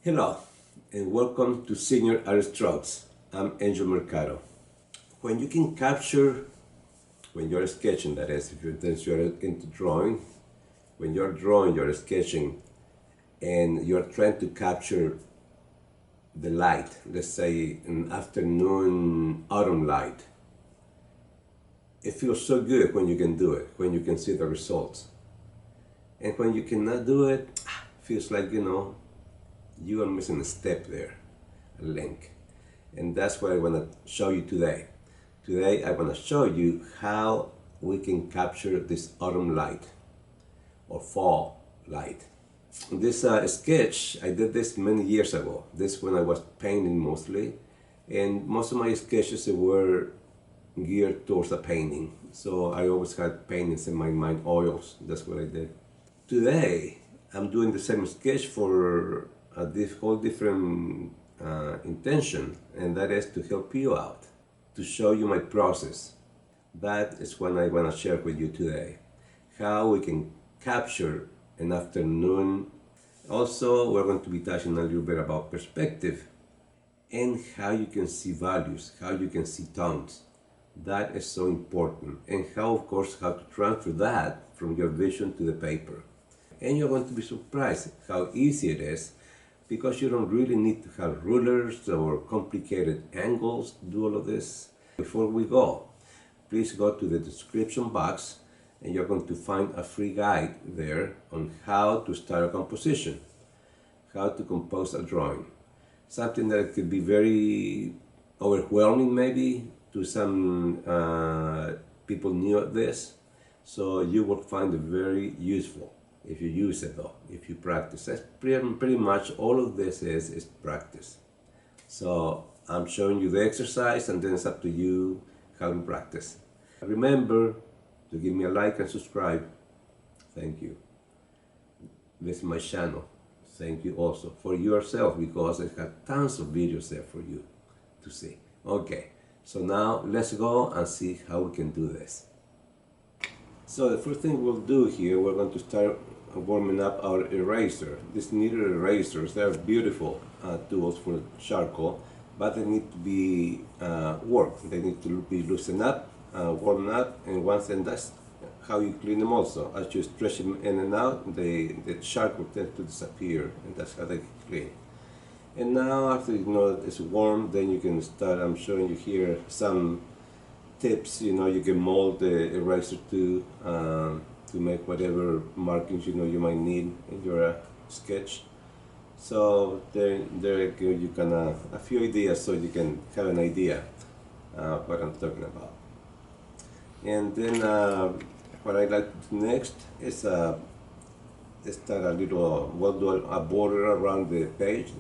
Hello, and welcome to Senior Art Strokes. I'm Angel Mercado. When you can capture, when you're sketching, that is, if you're into drawing, when you're drawing, you're sketching, and you're trying to capture the light, let's say an afternoon autumn light, it feels so good when you can do it, when you can see the results. And when you cannot do it, feels like, you are missing a step there, a link. And that's what I want to show you today. Today I want to show you how we can capture this autumn light or fall light. This sketch, I did this many years ago. This when I was painting mostly. And most of my sketches were geared towards the painting. So I always had paintings in my mind, oils, that's what I did. Today I'm doing the same sketch for a whole different intention, and that is to help you out, to show you my process. That is what I want to share with you today. How we can capture an afternoon. Also, we're going to be touching a little bit about perspective and how you can see values, how you can see tones. That is so important. And how, of course, how to transfer that from your vision to the paper. And you're going to be surprised how easy it is, because you don't really need to have rulers or complicated angles to do all of this. Before we go, please go to the description box and you're going to find a free guide there on how to start a composition, how to compose a drawing. Something that could be very overwhelming maybe to some people new at this, so you will find it very useful. If you use it though, if you practice. That's pretty much all of this is practice. So I'm showing you the exercise and then it's up to you how to practice. Remember to give me a like and subscribe. Thank you. This is my channel. Thank you also for yourself, because I have tons of videos there for you to see. Okay, so now let's go and see how we can do this. So the first thing we'll do here, we're going to start warming up our eraser. These knitter erasers, they're beautiful tools for charcoal, but they need to be worked. They need to be loosened up, warmed up, and that's how you clean them also. As you stretch them in and out, the charcoal tends to disappear, and that's how they clean. And now after you know it's warm, then you can start. I'm showing you here some tips. You can mold the eraser to make whatever markings you might need in your sketch. So there you can a few ideas, so you can have an idea what I'm talking about. And then what I like to do next is start we'll do a border around the page.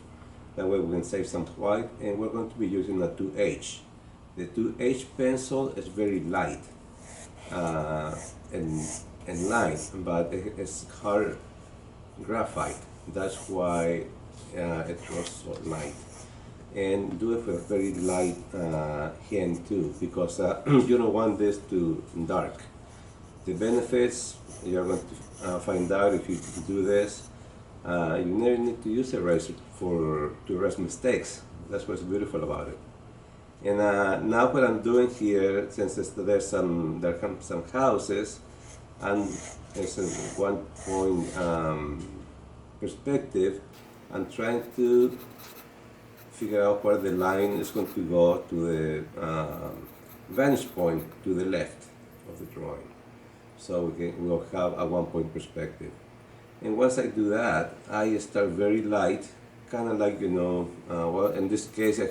That way we can save some white, and we're going to be using a 2H. The 2H pencil is very light and light, but it's hard graphite. That's why it draws so light. And do it with a very light hand too, because you don't want this to dark. The benefits you're going to find out if you do this. You never need to use a eraser to erase mistakes. That's what's beautiful about it. And now what I'm doing here, since there are some houses, and it's a 1 point perspective, I'm trying to figure out where the line is going to go to the vantage point to the left of the drawing. So we'll have a 1 point perspective. And once I do that, I start very light, kind of like, well, in this case I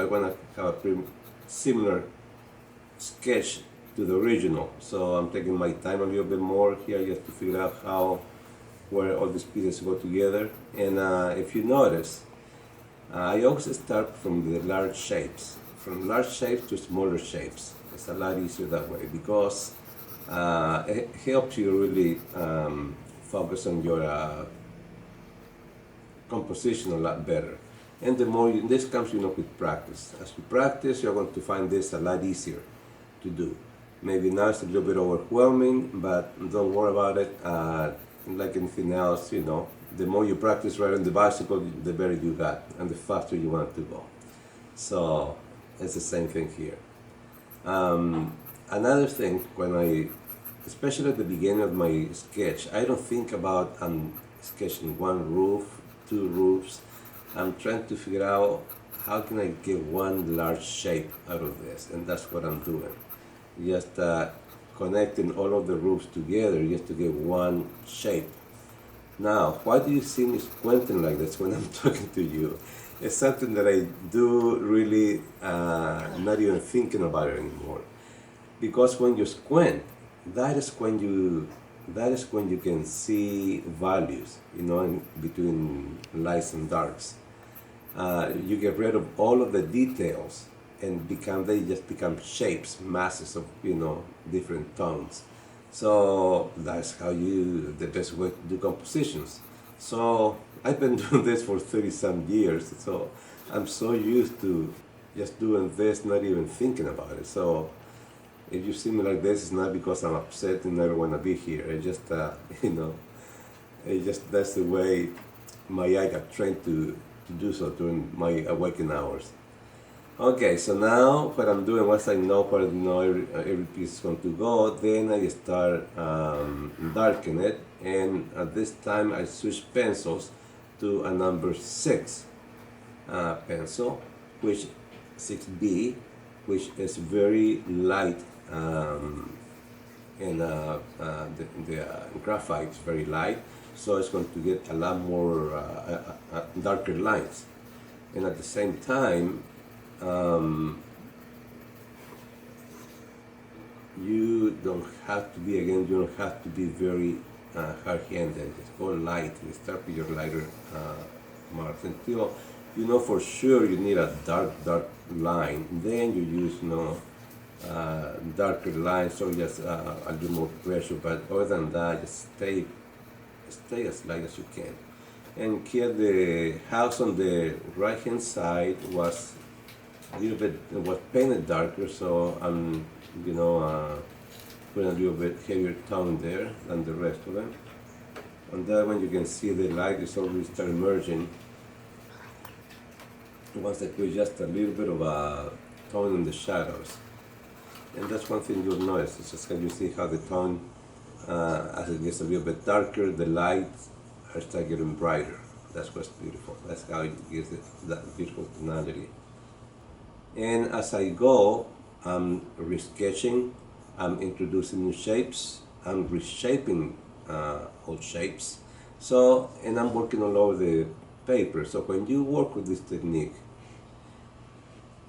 want to have a pretty similar sketch to the original. So I'm taking my time a little bit more here just to figure out where all these pieces go together. And if you notice, I always start from the large shapes. From large shapes to smaller shapes. It's a lot easier that way, because it helps you really focus on your composition a lot better. And the more this comes, with practice. As you practice, you're going to find this a lot easier to do. Maybe now it's a little bit overwhelming, but don't worry about it. Like anything else, the more you practice riding the bicycle, the better you got, and the faster you want to go. So it's the same thing here. Another thing, especially at the beginning of my sketch, I don't think about sketching one roof, two roofs. I'm trying to figure out how can I get one large shape out of this, and that's what I'm doing. Just connecting all of the roofs together just to get one shape. Now, why do you see me squinting like this when I'm talking to you? It's something that I do really not even thinking about it anymore. Because when you squint, that is when you can see values, in between lights and darks. You get rid of all of the details and they just become shapes, masses of different tones. So that's the best way to do compositions. So I've been doing this for 30 some years, so I'm so used to just doing this, not even thinking about it. So if you see me like this, it's not because I'm upset and never want to be here. It's just, that's the way my eye got trained to do so during my awakening hours. Okay, so now what I'm doing, once I know where every piece is going to go, then I start darkening it, and at this time I switch pencils to a number 6 pencil, which 6B, which is very light, and the graphite is very light, so it's going to get a lot more darker lines. And at the same time, you don't have to be very hard-handed. Just go light and start with your lighter marks until you know for sure you need a dark line. Then you use darker lines, so just a little more pressure. But other than that, just stay as light as you can. And here the house on the right hand side was painted darker, so I'm putting a little bit heavier tone there than the rest of them. And that when you can see the light is already start emerging. Once I put just a little bit of a tone in the shadows. And that's one thing you'll notice, it's just can you see how the tone, as it gets a little bit darker, the lights start getting brighter. That's what's beautiful. That's how it gives it that beautiful tonality. And as I go, I'm resketching, I'm introducing new shapes, I'm reshaping old shapes. So, and I'm working all over the paper. So when you work with this technique,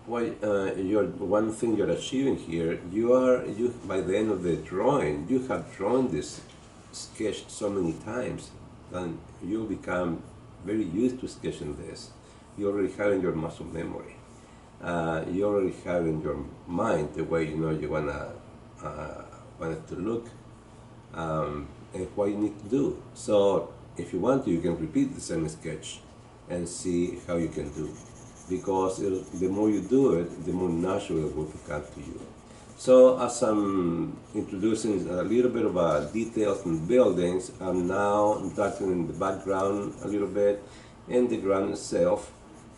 one thing you're achieving here, you by the end of the drawing, you have drawn this sketch so many times, and you become very used to sketching this. You already have in your muscle memory. You already have in your mind the way you want it to look, and what you need to do. So if you want to, you can repeat the same sketch and see how you can do. Because the more you do it, the more natural it will become to you. So as I'm introducing a little bit of details and buildings, I'm now darkening the background a little bit and the ground itself,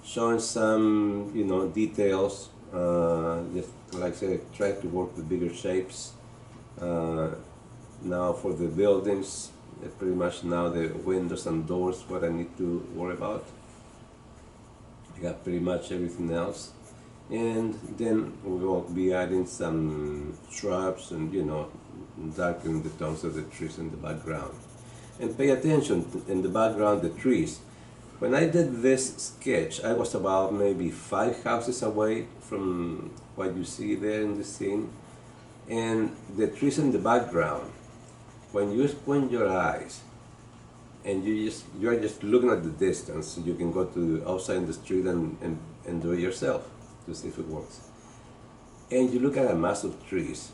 showing some details. Just like I said, try to work with bigger shapes. Now for the buildings, pretty much now the windows and doors what I need to worry about. I got pretty much everything else, and then we will be adding some shrubs and darkening the tones of the trees in the background. And pay attention in the background, the trees. When I did this sketch, I was about maybe 5 houses away from what you see there in the scene, and the trees in the background. When you squint your eyes, and you are just looking at the distance, you can go to outside in the street and do it yourself to see if it works. And you look at a mass of trees,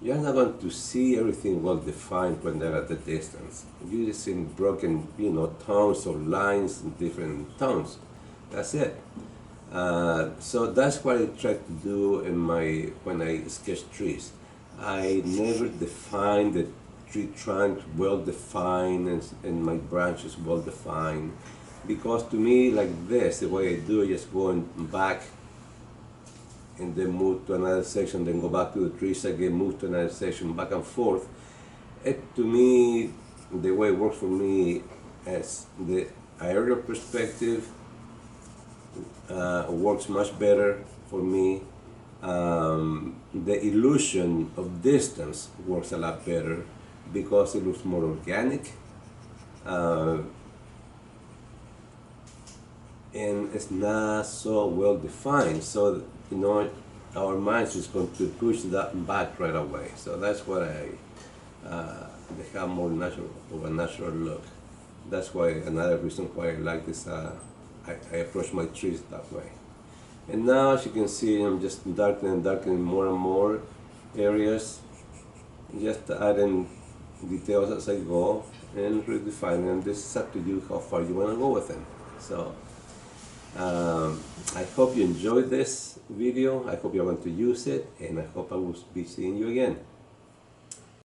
you're not going to see everything well defined when they're at the distance. You just see broken, tones or lines in different tones. That's it. So that's what I try to do when I sketch trees. I never define tree trunk well defined and my branches well defined. Because to me, like this, the way I do it, just going back and then move to another section, then go back to the trees again, move to another section, back and forth. To me, the way it works for me as the aerial perspective works much better for me. The illusion of distance works a lot better because it looks more organic. And it's not so well defined. So, our minds is going to push that back right away. So that's what they have more natural of a natural look. That's why another reason why I like this. I approach my trees that way. And now, as you can see, I'm just darkening and darkening more and more areas, just adding details as I go and redefining. And this is up to you how far you want to go with them. So. I hope you enjoyed this video. I hope you're going to use it, and I hope I will be seeing you again.